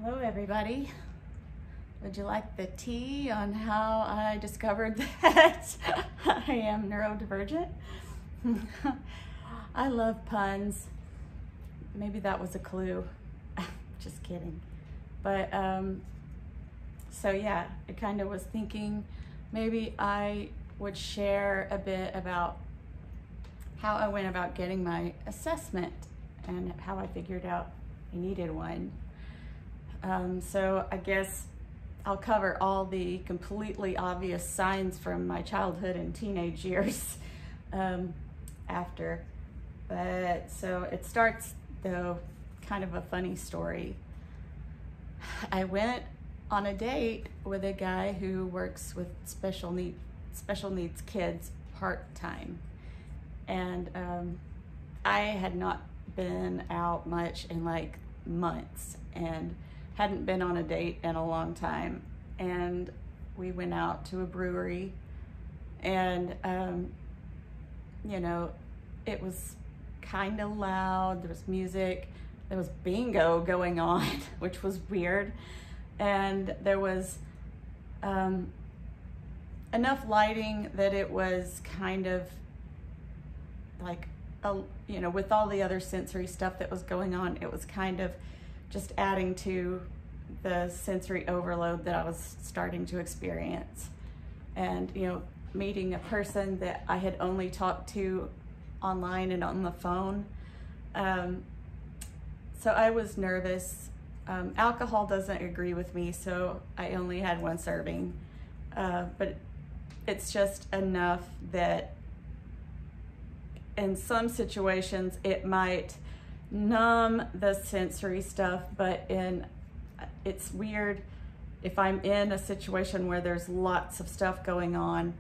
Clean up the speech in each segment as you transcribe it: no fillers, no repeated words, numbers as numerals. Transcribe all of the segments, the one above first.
Hello everybody. Would you like the tea on how I discovered that I am neurodivergent? I love puns. Maybe that was a clue. Just kidding. But so yeah, I kind of was thinking maybe I would share a bit about how I went about getting my assessment and how I figured out I needed one. So I guess I'll cover all the completely obvious signs from my childhood and teenage years after. But so it starts though, kind of a funny story. I went on a date with a guy who works with special needs kids part-time. And I had not been out much in like months and hadn't been on a date in a long time. And we went out to a brewery and, you know, it was kind of loud. There was music, there was bingo going on, which was weird. And there was enough lighting that it was kind of like, you know, with all the other sensory stuff that was going on, it was kind of just adding to the sensory overload that I was starting to experience. And, you know, meeting a person that I had only talked to online and on the phone. So I was nervous. Alcohol doesn't agree with me, so I only had one serving. But it's just enough that in some situations it might numb the sensory stuff, but it's weird if I'm in a situation where there's lots of stuff going on,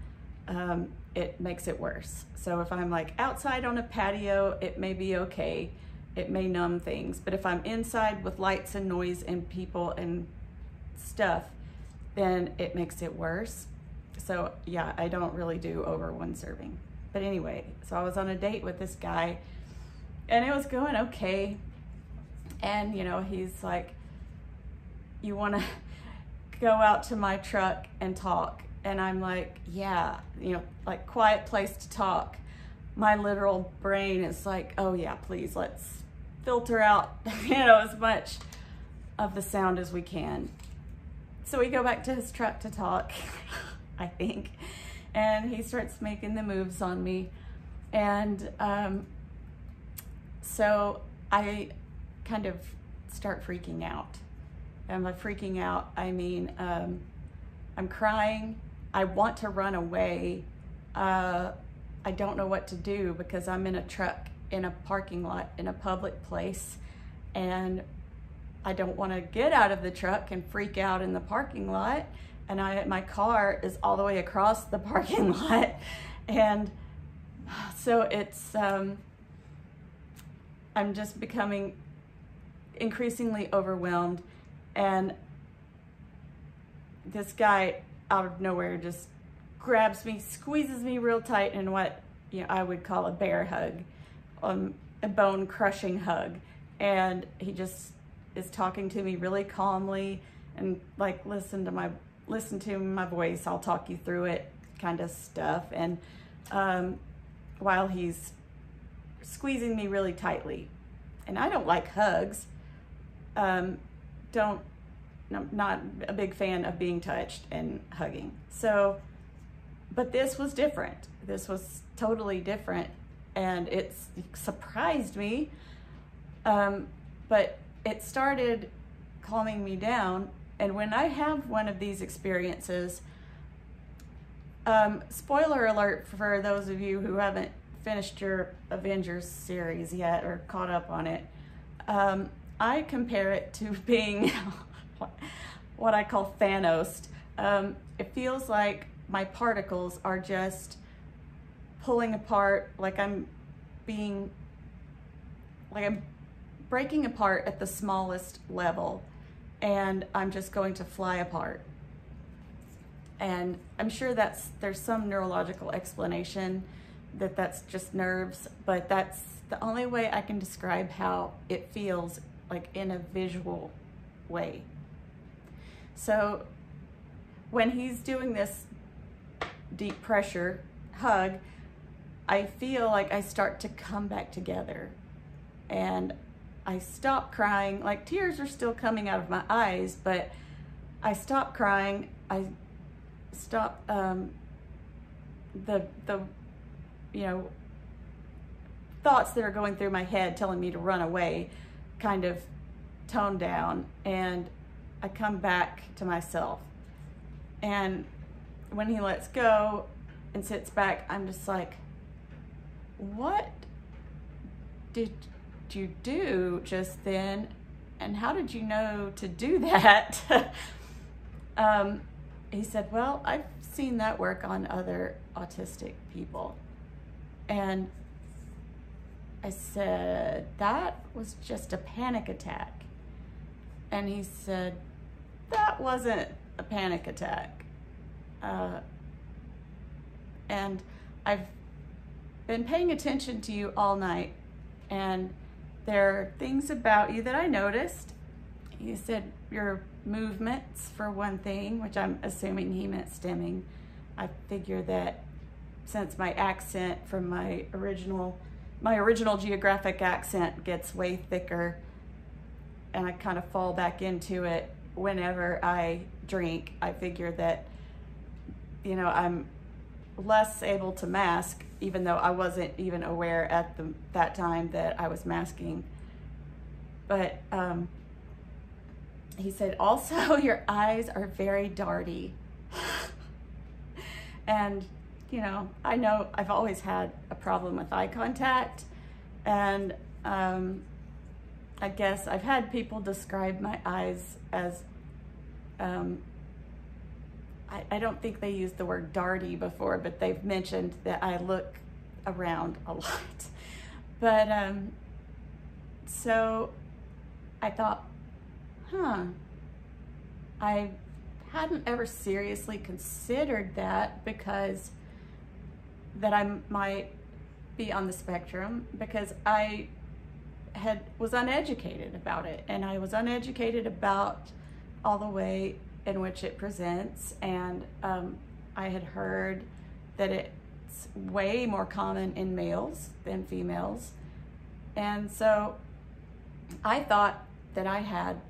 it makes it worse. So if I'm like outside on a patio, it may be okay. It may numb things. But if I'm inside with lights and noise and people and stuff, then it makes it worse. So yeah, I don't really do over one serving. But anyway, so I was on a date with this guy and it was going okay. And you know, he's like, you want to go out to my truck and talk? And I'm like, yeah, you know, like quiet place to talk. My literal brain is like, oh yeah, please, let's filter out, you know, as much of the sound as we can. So we go back to his truck to talk, I think. And he starts making the moves on me. And so I kind of start freaking out. And by freaking out, I mean, I'm crying. I want to run away. I don't know what to do because I'm in a truck in a parking lot in a public place. And I don't want to get out of the truck and freak out in the parking lot. And my car is all the way across the parking lot. And so it's, I'm just becoming increasingly overwhelmed. And this guy out of nowhere just grabs me, squeezes me real tight in what, you know, I would call a bear hug, a bone crushing hug. And he just is talking to me really calmly and like, listen to my voice, I'll talk you through it kind of stuff. And while he's squeezing me really tightly, and I don't like hugs, I'm not a big fan of being touched and hugging. So, but this was different. This was totally different, and it surprised me. But it started calming me down. And when I have one of these experiences, spoiler alert for those of you who haven't finished your Avengers series yet or caught up on it, I compare it to being what I call Thanos. It feels like my particles are just pulling apart, like I'm breaking apart at the smallest level, and I'm just going to fly apart. And I'm sure there's some neurological explanation that's just nerves, but that's the only way I can describe how it feels like in a visual way. So when he's doing this deep pressure hug, I feel like I start to come back together, and I stop crying. Like, tears are still coming out of my eyes, but I stop crying. I stop the thoughts that are going through my head telling me to run away kind of tone down, and I come back to myself. And when he lets go and sits back, I'm just like, what did you do just then? And how did you know to do that? He said, well, I've seen that work on other autistic people. And I said, that was just a panic attack. And he said, that wasn't a panic attack. And I've been paying attention to you all night, and there are things about you that I noticed. He said your movements, for one thing, which I'm assuming he meant stimming. I figure that since my accent from my original geographic accent gets way thicker, and I kind of fall back into it whenever I drink, I figure that, I'm less able to mask, even though I wasn't even aware at that time that I was masking. But he said, also, your eyes are very darty. And, I know I've always had a problem with eye contact. And I guess I've had people describe my eyes as, I don't think they used the word darty before, but they've mentioned that I look around a lot. But so I thought, I hadn't ever seriously considered that, because that I might be on the spectrum, because I was uneducated about it, and I was uneducated about all the way in which it presents, and I had heard that it's way more common in males than females, and so I thought that I had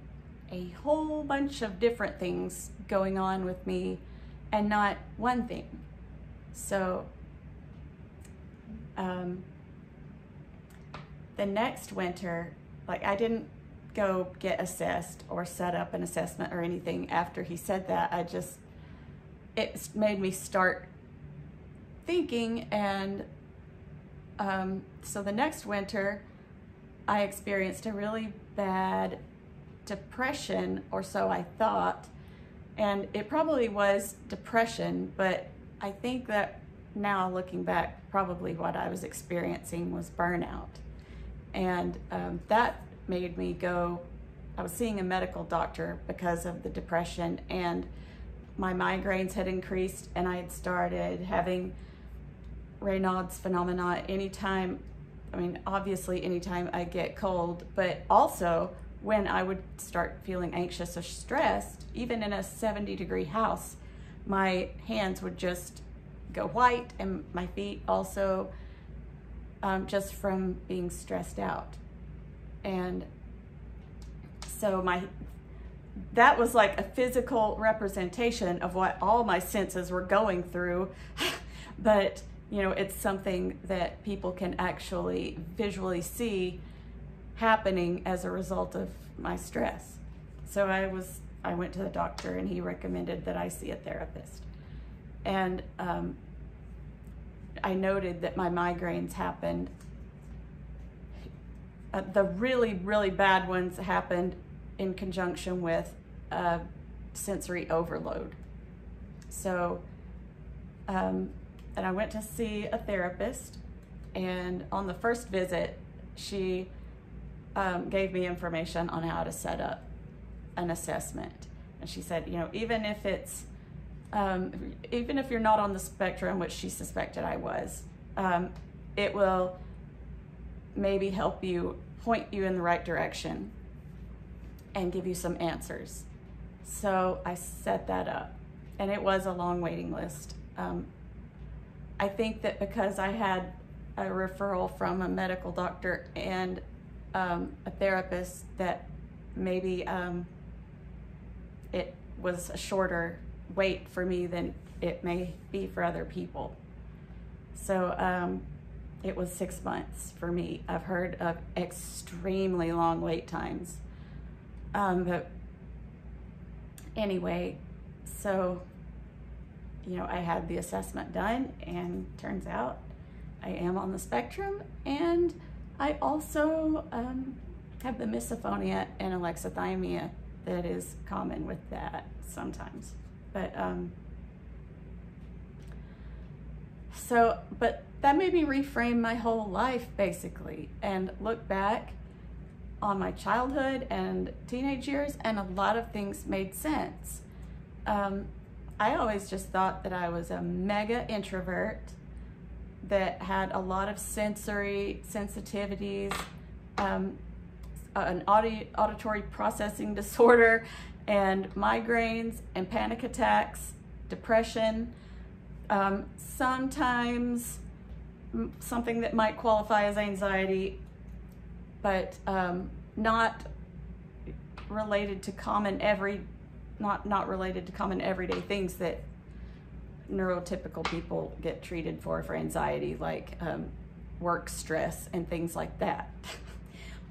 a whole bunch of different things going on with me and not one thing. So the next winter, I didn't go get assessed or set up an assessment or anything after he said that. It made me start thinking, and so the next winter I experienced a really bad depression, or so I thought, and it probably was depression, but I think that now looking back, probably what I was experiencing was burnout. And that made me go, I was seeing a medical doctor because of the depression, and my migraines had increased, and I had started having Raynaud's phenomena obviously anytime I get cold, but also when I would start feeling anxious or stressed, even in a 70-degree house, my hands would just go white, and my feet also, just from being stressed out. And so that was like a physical representation of what all my senses were going through. But, it's something that people can actually visually see happening as a result of my stress. So I went to the doctor, and he recommended that I see a therapist. And I noted that my migraines happened. The really, really bad ones happened in conjunction with sensory overload. So, and I went to see a therapist, and on the first visit, she gave me information on how to set up an assessment. And she said, even if you're not on the spectrum, which she suspected I was, it will maybe help you, point you in the right direction. and give you some answers. So I set that up, and it was a long waiting list. I think that because I had a referral from a medical doctor and a therapist, that maybe it was a shorter wait for me than it may be for other people. So it was 6 months for me. I've heard of extremely long wait times. But anyway, so, you know, I had the assessment done, and turns out I am on the spectrum, and I also have the misophonia and alexithymia that is common with that sometimes. But but that made me reframe my whole life, basically, and look back on my childhood and teenage years, and a lot of things made sense. I always just thought that I was a mega introvert that had a lot of sensory sensitivities, an auditory processing disorder, and migraines and panic attacks, depression, sometimes something that might qualify as anxiety, but not related to common not related to common everyday things that neurotypical people get treated for anxiety, like work stress and things like that.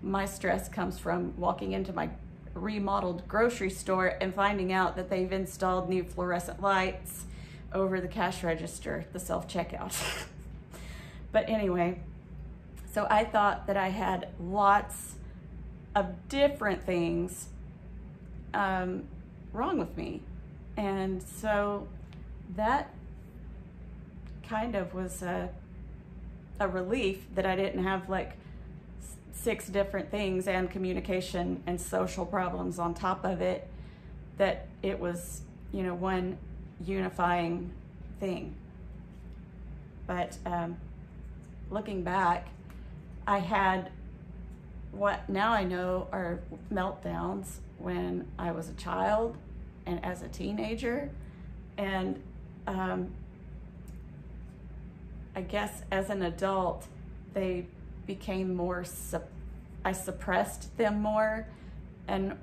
My stress comes from walking into my remodeled grocery store and finding out that they've installed new fluorescent lights over the cash register, the self-checkout. But anyway, so I thought that I had lots of different things wrong with me. And so that kind of was a relief that I didn't have like 6 different things and communication and social problems on top of it, that it was, you know, one unifying thing. But looking back, I had what now I know are meltdowns when I was a child and as a teenager, and I guess as an adult they became more I suppressed them more, and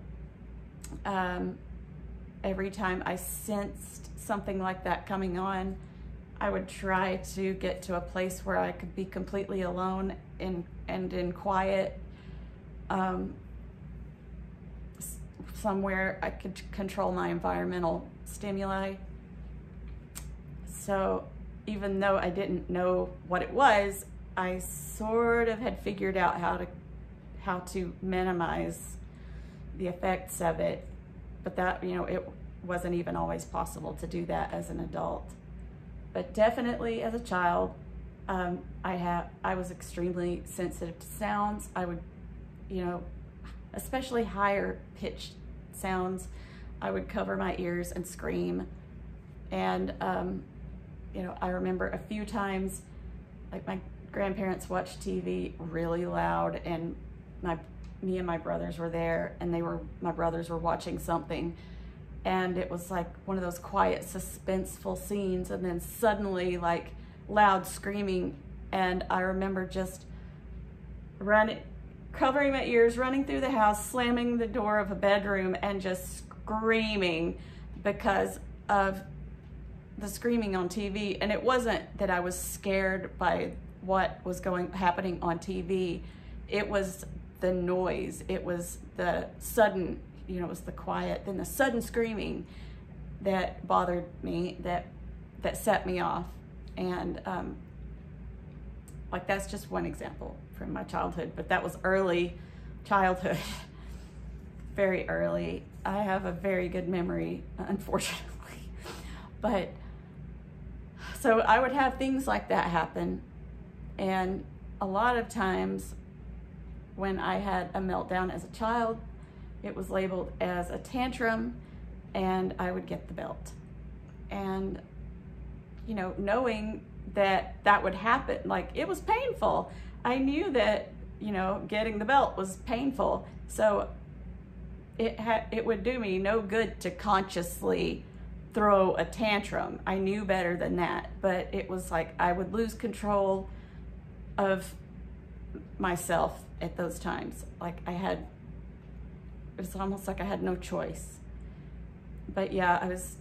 every time I sensed something like that coming on, I would try to get to a place where I could be completely alone and in quiet, somewhere I could control my environmental stimuli. So even though I didn't know what it was, I sort of had figured out how to minimize the effects of it. But that, you know, it wasn't even always possible to do that as an adult. But definitely as a child, I was extremely sensitive to sounds. I would, you know, especially higher pitched sounds, I would cover my ears and scream. And you know, I remember a few times, like my grandparents watched TV really loud, and me and my brothers were there, and my brothers were watching something, and it was like one of those quiet, suspenseful scenes, and then suddenly like loud screaming, and I remember just covering my ears, running through the house, slamming the door of a bedroom, and just screaming because of the screaming on TV. And it wasn't that I was scared by what was happening on TV. It was the noise. It was the sudden, you know, it was the quiet, then the sudden screaming that bothered me, that set me off. And like, that's just one example from my childhood, but that was early childhood, very early. I have a very good memory, unfortunately. But so I would have things like that happen, and a lot of times when I had a meltdown as a child, it was labeled as a tantrum, and I would get the belt. And, you know, knowing that that would happen, like, it was painful. I knew that, you know, getting the belt was painful. So it would do me no good to consciously throw a tantrum. I knew better than that, but it was like I would lose control of myself at those times. Like it was almost like I had no choice. But yeah, I was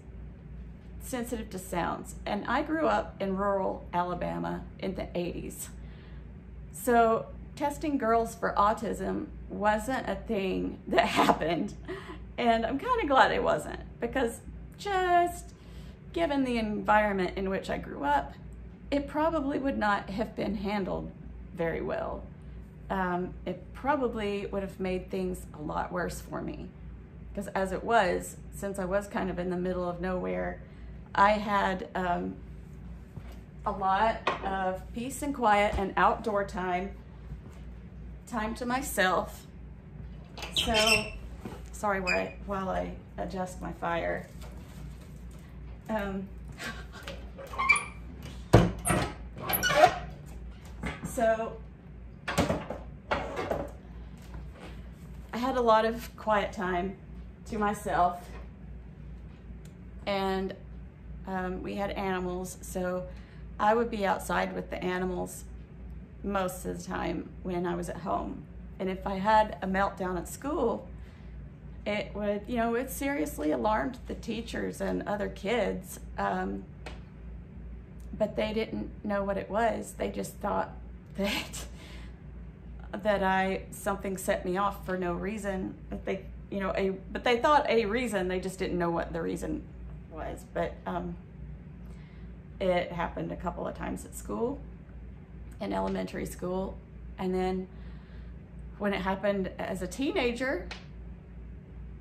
sensitive to sounds. And I grew up in rural Alabama in the 80s. So testing girls for autism wasn't a thing that happened. And I'm kind of glad it wasn't, because just given the environment in which I grew up, it probably would not have been handled very well. It probably would have made things a lot worse for me. Because as it was, since I was kind of in the middle of nowhere, I had a lot of peace and quiet and outdoor time to myself. So, sorry while I adjust my fire. So I had a lot of quiet time to myself, and we had animals, so I would be outside with the animals most of the time when I was at home. And if I had a meltdown at school, it would, it seriously alarmed the teachers and other kids, but they didn't know what it was. They just thought that something set me off for no reason. But they thought a reason. They just didn't know what the reason was. But it happened a couple of times at school, in elementary school, and then when it happened as a teenager,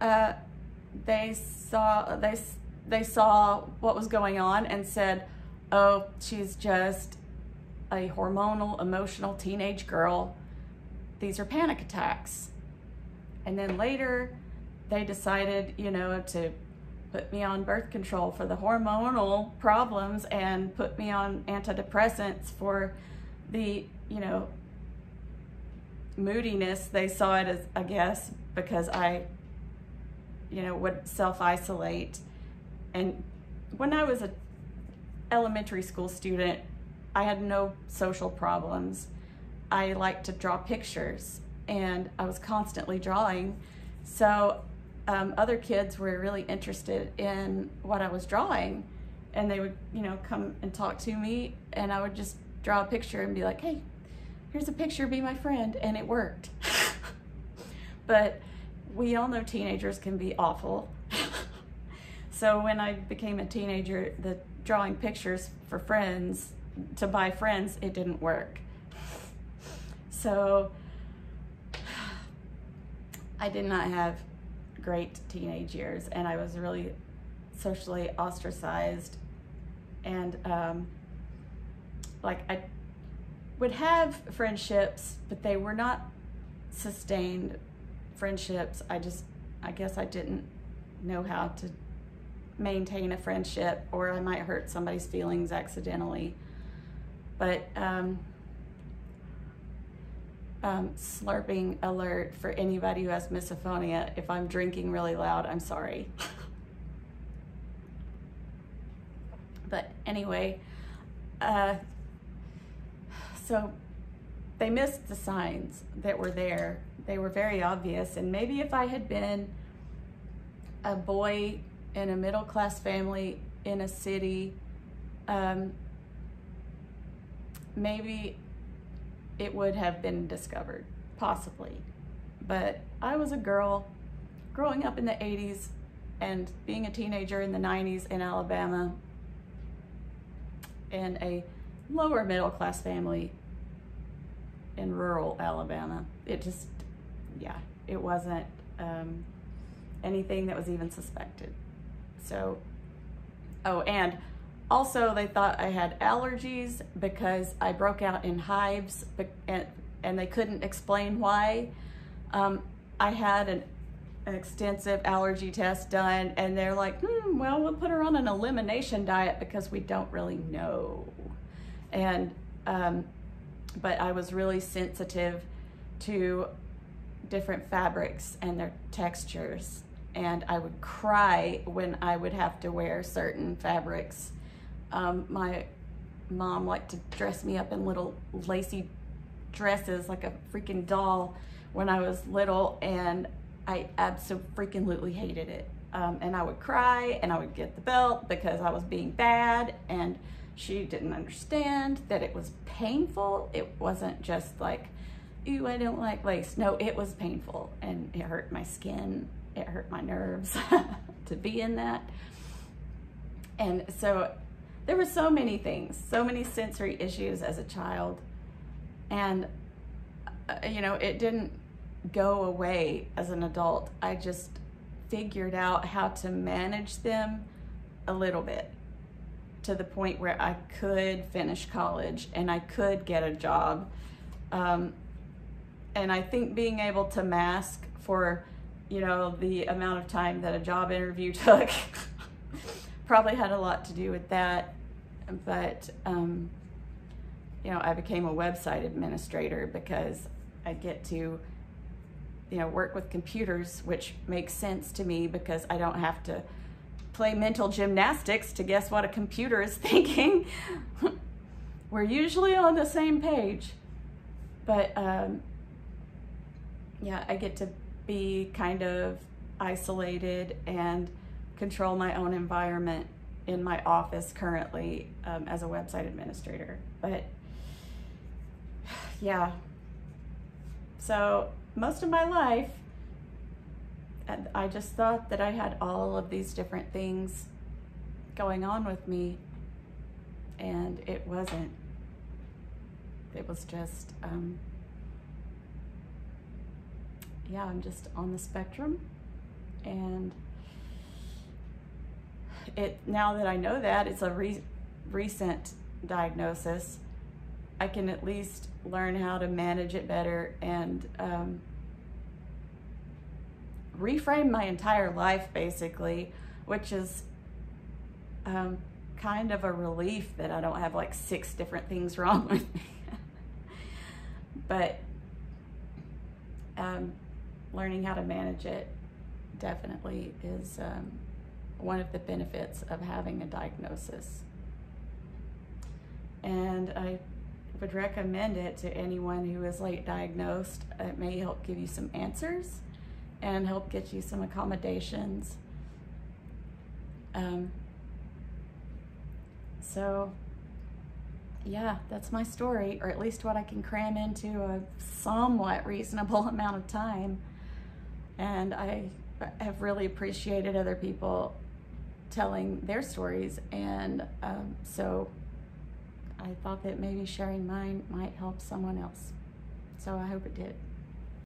they saw what was going on and said, "Oh, she's just a hormonal, emotional teenage girl. These are panic attacks." And then later, they decided, to put me on birth control for the hormonal problems and put me on antidepressants for the, moodiness. They saw it as, I guess, because I, would self-isolate. And when I was an elementary school student, I had no social problems. I liked to draw pictures, and I was constantly drawing. So other kids were really interested in what I was drawing, and they would, come and talk to me, and I would just draw a picture and be like, "Hey, here's a picture, be my friend," and it worked. But we all know teenagers can be awful. So when I became a teenager, the drawing pictures for friends, to buy friends, it didn't work. So I did not have great teenage years, and I was really socially ostracized. And I would have friendships, but they were not sustained friendships. I guess I didn't know how to maintain a friendship, or I might hurt somebody's feelings accidentally. But slurping alert for anybody who has misophonia. If I'm drinking really loud, I'm sorry. But anyway, so they missed the signs that were there. They were very obvious. And maybe if I had been a boy in a middle-class family in a city, maybe it would have been discovered, possibly. But I was a girl growing up in the 80s and being a teenager in the 90s in Alabama, in a lower middle-class family in rural Alabama. It just, it wasn't anything that was even suspected. So, and also they thought I had allergies because I broke out in hives, and they couldn't explain why. I had an extensive allergy test done, and they're like, well, we'll put her on an elimination diet because we don't really know. And but I was really sensitive to different fabrics and their textures, and I would cry when I would have to wear certain fabrics. My mom liked to dress me up in little lacy dresses like a freaking doll when I was little, and I absolutely hated it. And I would cry and I would get the belt because I was being bad, and she didn't understand that it was painful. It wasn't just like, ooh, I don't like lace. No, it was painful, and it hurt my skin. It hurt my nerves to be in that. And so there were so many things, so many sensory issues as a child. And, you know, it didn't go away as an adult. I just figured out how to manage them a little bit, to the point where I could finish college and I could get a job. And I think being able to mask for, you know, the amount of time that a job interview took probably had a lot to do with that. But, you know, I became a website administrator because I get to, you know, work with computers, which makes sense to me because I don't have to play mental gymnastics to guess what a computer is thinking. We're usually on the same page. But, yeah, I get to be kind of isolated and control my own environment in my office currently as a website administrator. But yeah, so most of my life, I just thought that I had all of these different things going on with me, and it wasn't. It was just, yeah, I'm just on the spectrum. And now that I know that, it's a recent diagnosis, I can at least learn how to manage it better and reframe my entire life, basically, which is kind of a relief that I don't have like 6 different things wrong with me. But learning how to manage it definitely is one of the benefits of having a diagnosis. And I would recommend it to anyone who is late diagnosed. It may help give you some answers and help get you some accommodations. So yeah, that's my story, or at least what I can cram into a somewhat reasonable amount of time. And I have really appreciated other people telling their stories, and so I thought that maybe sharing mine might help someone else. So I hope it did.